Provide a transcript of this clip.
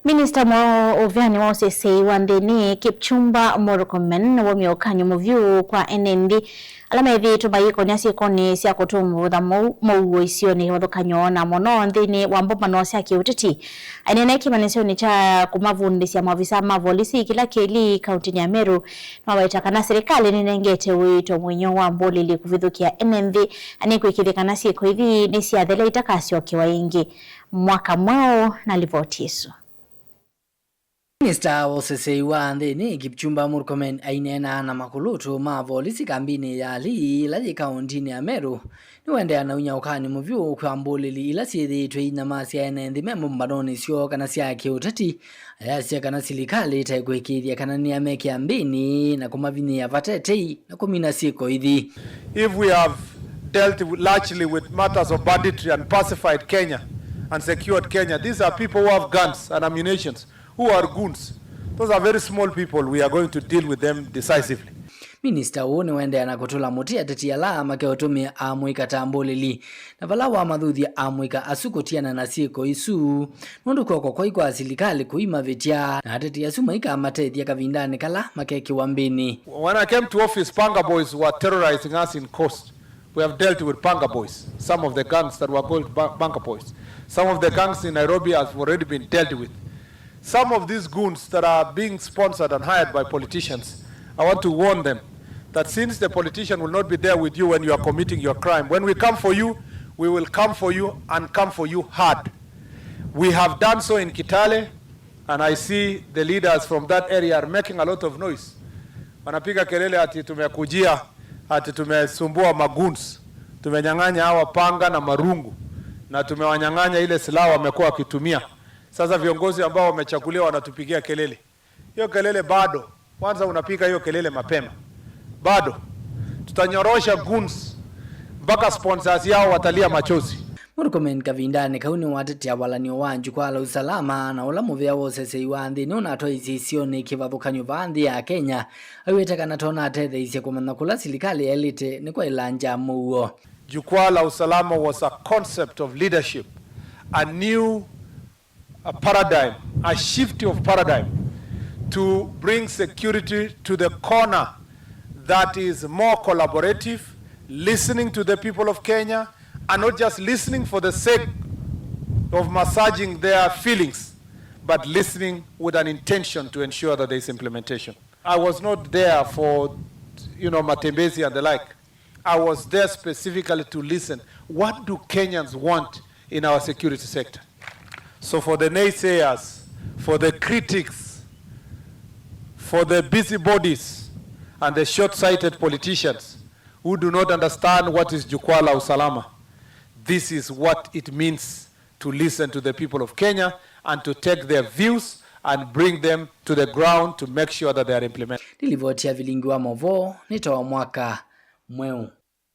Minista wa Usesei wa Nthini Kipchumba Murkomen wa Ukanio Muvyu kwa Enenthi ala Methiitwe Mayikonia Syikoni sya Kutumbuutha Muuo Isioni Kivathukanio na Muno Nthini wa Mbumbano sya Kiuteti ainene kimanisoni cha kumavundisya maafisa ma polisi kila keli kaunti ya Meru na waitakana serikali ninengete wito mwinyo wa Mbulili kuvithukia Enenthi anikwikithikana siku hivi ni siathele itakasyo kiwa ingi mwaka mwao na livotiso. Minista wa Usesei wa Nthini Kipchumba Murkomen ainena na makulutu ma polisi kambini ya li la kaunti ya Meru niwende Niwaunya Ukanio Muvyu kwa Mbulili ila Methiitwe ina masya Enenthi me Mbumbano syo kana sya Kiuteti ayasya kana Silikali taigwikithia kana ni ameki ambini na kumavini ya vatete na kumina Syikoni. If we have dealt largely with matters of banditry and pacified Kenya and secured Kenya, these are people who have guns and ammunition, who are goons. Those are very small people. We are going to deal with them decisively. Minista wone wende anakotula muti ateti ala makeutumia amwika tambulili na valawa madhuthi amwika asukotiana na Syiko isu nundu kwa ikwa Silikali kuima vetia na ateti asumaika amatethi kavindani kala makeki wambini. When I came to office, Panga boys were terrorizing us in Coast. We have dealt with Panga boys, some of the gangs that were called Panga boys. Some of the gangs in Nairobi have already been dealt with. Some of these goons that are being sponsored and hired by politicians, I want to warn them that since the politician will not be there with you when you are committing your crime, when we come for you, we will come for you and come for you hard. We have done so in Kitale, and I see the leaders from that area are making a lot of noise. Wanapiga kelele ati tumekujia, ati tumesumbua magoons, tumenyang'anya hawa panga na marungu, na tumewanyang'anya ile silaha wamekuwa wakitumia. Sasa viongozi ambao wamechaguliwa wanatupigia kelele. Hiyo kelele bado. Kwanza unapiga hiyo kelele mapema. Bado. Tutanyorosha goons mpaka sponsors yao watalia machozi. Murkomen kavindani kauni watete awalanio wanju kwa la usalama na ula muvya wa Usesei wa Nthini unatoa Isioni Kivathukanio vanthi ya Kenya aiwetaka natona atethe isya kumana kula Silikali elite ni kwa ilanja Muuo. Jukwaa la usalama was a concept of leadership, a new paradigm, a shift of paradigm to bring security to the corner that is more collaborative, listening to the people of Kenya, and not just listening for the sake of massaging their feelings, but listening with an intention to ensure that there is implementation. I was not there for, Matembezi and the like. I was there specifically to listen. What do Kenyans want in our security sector? So for the naysayers, for the critics, for the busybodies, and the short-sighted politicians who do not understand what is Jukwaa la Usalama, this is what it means to listen to the people of Kenya and to take their views and bring them to the ground to make sure that they are implemented. Nilivotia vilingi wa movo nitoa mwaka mweu.